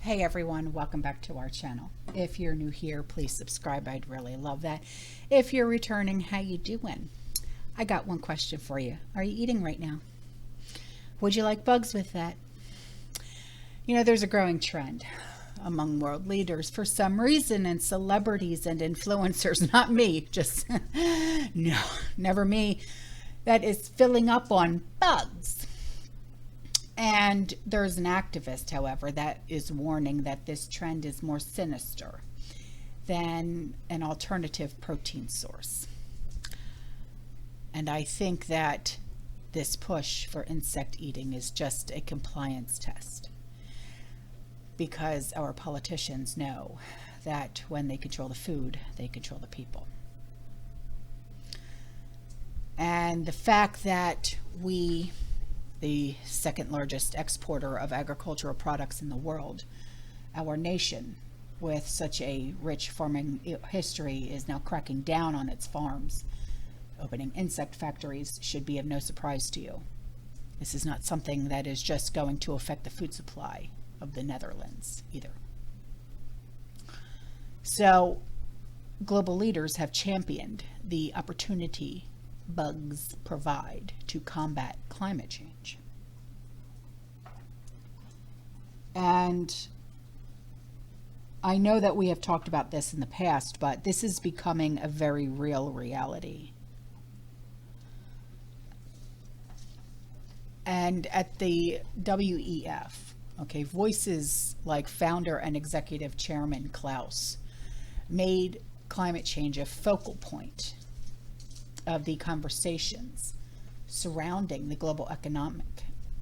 Hey everyone, welcome back to our channel. If you're new here, please subscribe. I'd really love that. If you're returning, how you doing? I got one question for you. Are you eating right now? Would you like bugs with that? You know, there's a growing trend among world leaders for some reason, and celebrities and influencers, not me, just no, never me, that is filling up on bugs. And there's an activist, however, that is warning that this trend is more sinister than an alternative protein source. And I think that this push for insect eating is just a compliance test, because our politicians know that when they control the food, they control the people. And the fact that we, the second largest exporter of agricultural products in the world, our nation with such a rich farming history is now cracking down on its farms, opening insect factories, should be of no surprise to you. This is not something that is just going to affect the food supply of the Netherlands either. So global leaders have championed the opportunity bugs provide to combat climate change. And I know that we have talked about this in the past, but this is becoming a very real reality. And at the WEF, okay, voices like founder and executive chairman Klaus made climate change a focal point of the conversations surrounding the global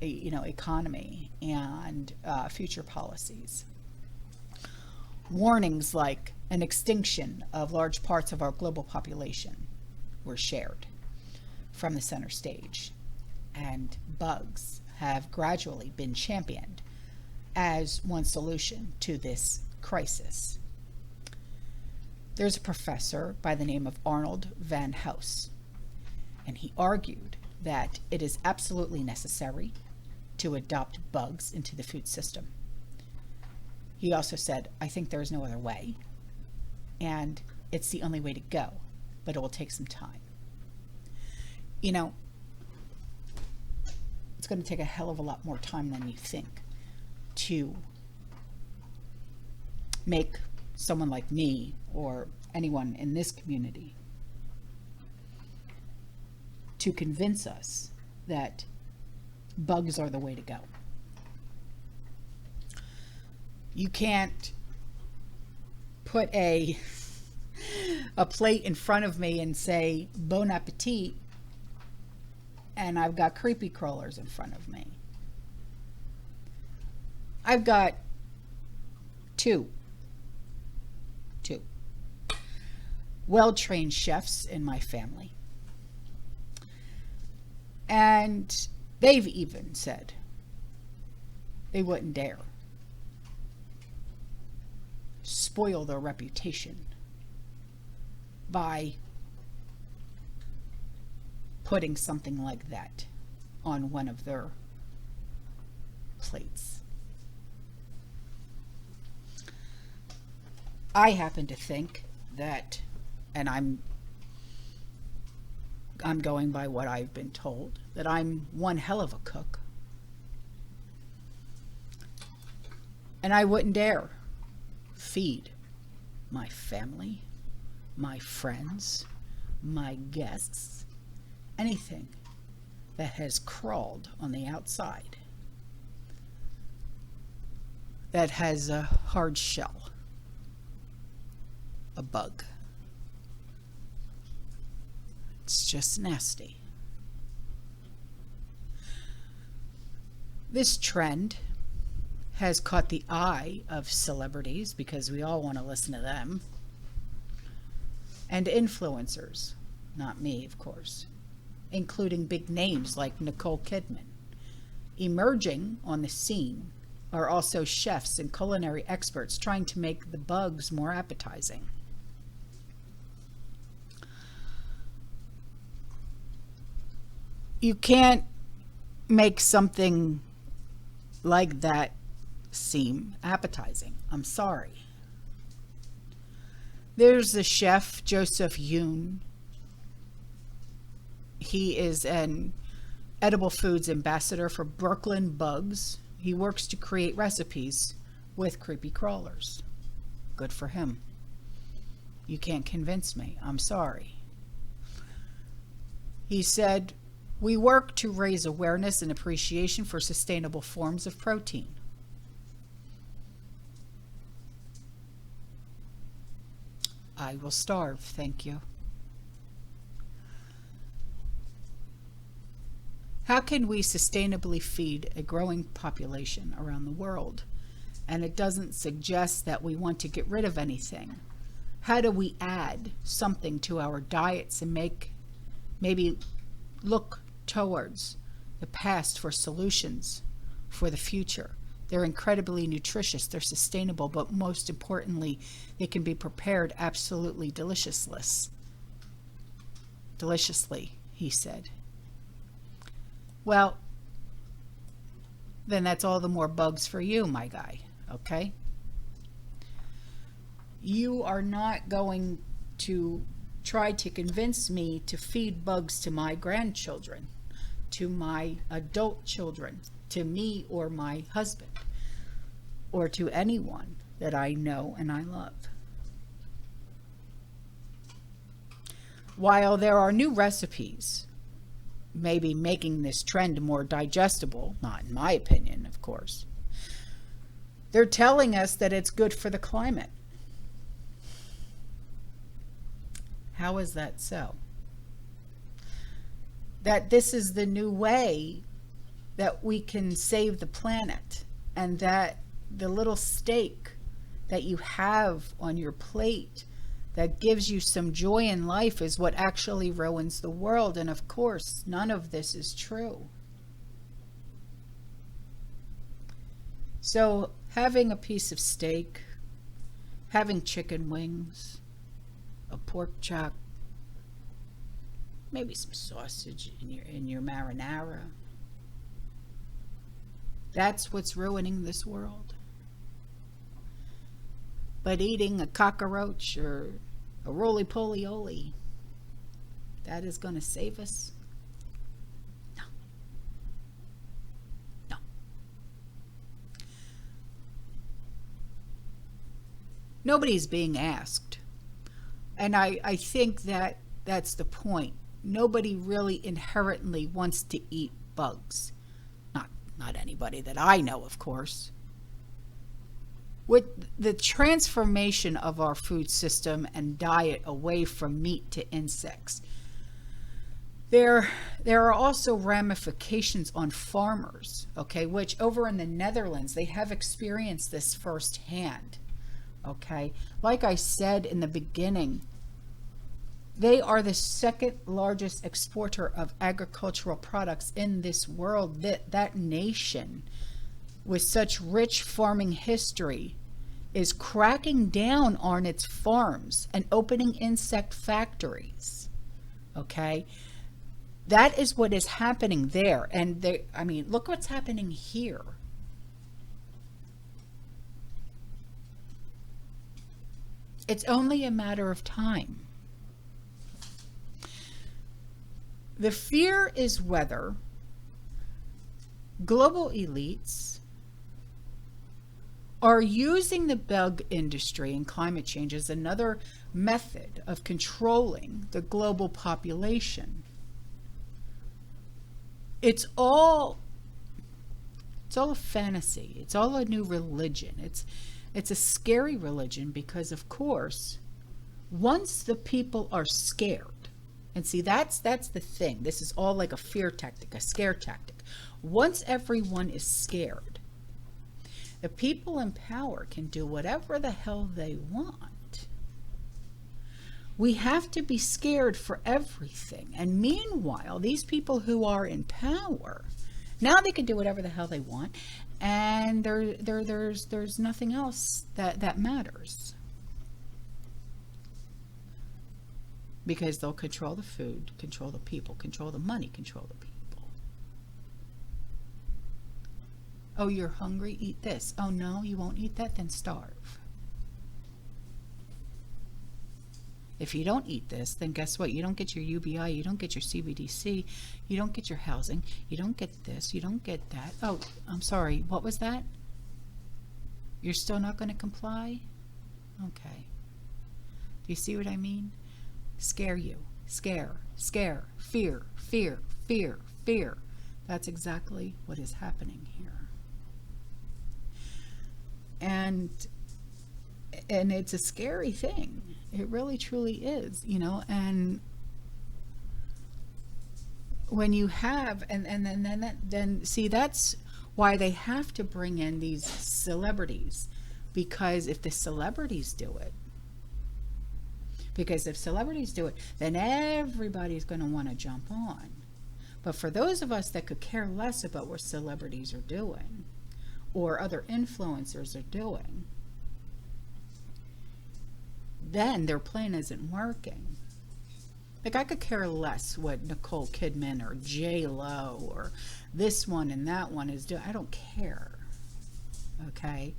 economy and future policies. Warnings like an extinction of large parts of our global population were shared from the center stage, and bugs have gradually been championed as one solution to this crisis. There's a professor by the name of Arnold van Huis, and he argued that it is absolutely necessary to adopt bugs into the food system. He also said, I think there is no other way, and it's the only way to go, but it will take some time. You know, it's going to take a hell of a lot more time than you think to make someone like me or anyone in this community to convince us that bugs are the way to go. You can't put a plate in front of me and say bon appetit, and I've got creepy crawlers in front of me. I've got two well-trained chefs in my family. And they've even said they wouldn't dare spoil their reputation by putting something like that on one of their plates. I happen to think that, and I'm going by what I've been told, that I'm one hell of a cook. And I wouldn't dare feed my family, my friends, my guests, anything that has crawled on the outside, that has a hard shell, a bug. It's just nasty. This trend has caught the eye of celebrities, because we all want to listen to them, and influencers, not me, of course, including big names like Nicole Kidman. Emerging on the scene are also chefs and culinary experts trying to make the bugs more appetizing. You can't make something like that seem appetizing. I'm sorry. There's the chef, Joseph Yoon. He is an edible foods ambassador for Brooklyn Bugs. He works to create recipes with creepy crawlers. Good for him. You can't convince me. I'm sorry. He said, we work to raise awareness and appreciation for sustainable forms of protein. I will starve, thank you. How can we sustainably feed a growing population around the world? And it doesn't suggest that we want to get rid of anything. How do we add something to our diets and maybe look towards the past for solutions for the future? They're incredibly nutritious, they're sustainable, but most importantly, they can be prepared absolutely deliciously, he said. Well, then that's all the more bugs for you, my guy, okay? You are not going to try to convince me to feed bugs to my grandchildren, to my adult children, to me or my husband, or to anyone that I know and I love. While there are new recipes, maybe making this trend more digestible, not in my opinion, of course, they're telling us that it's good for the climate. How is that so? That this is the new way that we can save the planet, and that the little steak that you have on your plate that gives you some joy in life is what actually ruins the world. And of course, none of this is true. So having a piece of steak, having chicken wings, a pork chop, maybe some sausage in your marinara, that's what's ruining this world. But eating a cockroach or a roly-poly-oly, that is going to save us? No. No. Nobody's being asked. And I think that that's the point. Nobody really inherently wants to eat bugs. Not anybody that I know, of course. With the transformation of our food system and diet away from meat to insects, there are also ramifications on farmers, okay, which over in the Netherlands, they have experienced this firsthand, okay? Like I said in the beginning, they are the second largest exporter of agricultural products in this world. That nation, with such rich farming history, is cracking down on its farms and opening insect factories. Okay? That is what is happening there. And look what's happening here. It's only a matter of time. The fear is whether global elites are using the bug industry and climate change as another method of controlling the global population. It's all a fantasy. It's all a new religion. It's a scary religion because, of course, once the people are scared, and see, that's the thing. This is all like a fear tactic, a scare tactic. Once everyone is scared, the people in power can do whatever the hell they want. We have to be scared for everything. And meanwhile, these people who are in power, now they can do whatever the hell they want, and there's nothing else that matters. Because they'll control the food, control the people, control the money, control the people. Oh, you're hungry? Eat this. Oh, no, you won't eat that? Then starve. If you don't eat this, then guess what? You don't get your UBI, you don't get your CBDC, you don't get your housing, you don't get this, you don't get that. Oh, I'm sorry, what was that? You're still not going to comply? Okay. Do you see what I mean? Scare you. Scare, scare, fear, fear, fear, fear. That's exactly what is happening here. And it's a scary thing. It really truly is, you know. And when you have then see, that's why they have to bring in these celebrities, because if the celebrities do it, then everybody's going to want to jump on. But for those of us that could care less about what celebrities are doing or other influencers are doing, then their plan isn't working. Like, I could care less what Nicole Kidman or J-Lo or this one and that one is doing. I don't care. Okay?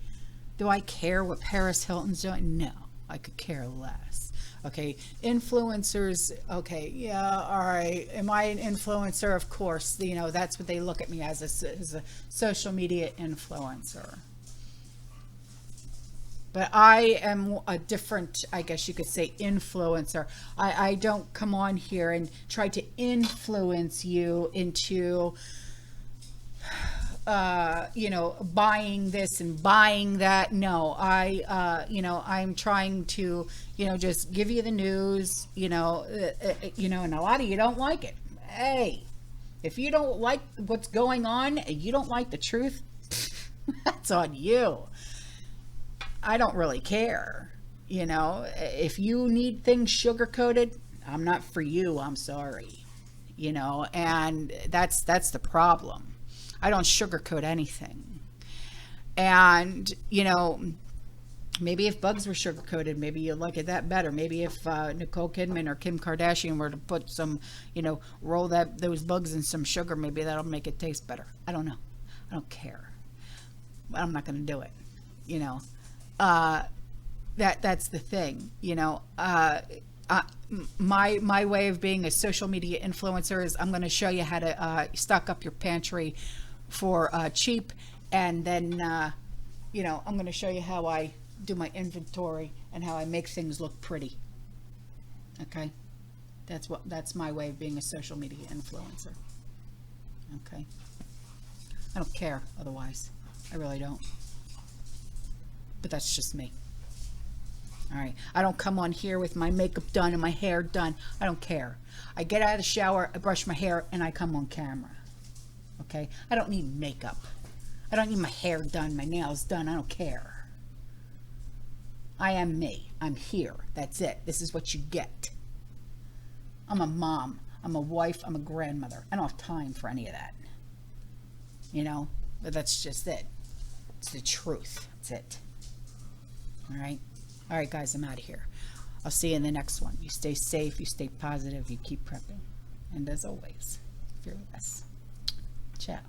Do I care what Paris Hilton's doing? No, I could care less. Okay, influencers, okay, yeah, all right. Am I an influencer? Of course, you know, that's what they look at me as a social media influencer. But I am a different, I guess you could say, influencer. I don't come on here and try to influence you into, you know, buying this and buying that. No, you know, I'm trying to, you know, just give you the news, you know, and a lot of you don't like it. Hey, if you don't like what's going on and you don't like the truth, that's on you. I don't really care. You know, if you need things sugar-coated, I'm not for you. I'm sorry. You know, and that's the problem. I don't sugarcoat anything. And, you know, maybe if bugs were sugar-coated, maybe you'd like it that better. Maybe if Nicole Kidman or Kim Kardashian were to put some, you know, roll those bugs in some sugar, maybe that'll make it taste better. I don't know. I don't care. But I'm not going to do it. You know, that's the thing. You know, my way of being a social media influencer is I'm going to show you how to stock up your pantry for cheap, and then you know, I'm going to show you how I do my inventory and how I make things look pretty. Okay, that's my way of being a social media influencer. Okay, I don't care otherwise. I really don't. But that's just me. All right, I don't come on here with my makeup done and my hair done. I don't care. I get out of the shower, I brush my hair, and I come on camera. Okay, I don't need makeup. I don't need my hair done, my nails done. I don't care. I am me. I'm here. That's it. This is what you get. I'm a mom. I'm a wife. I'm a grandmother. I don't have time for any of that. You know, but that's just it. It's the truth. That's it. All right. All right, guys, I'm out of here. I'll see you in the next one. You stay safe. You stay positive. You keep prepping. And as always, fearless. Ciao.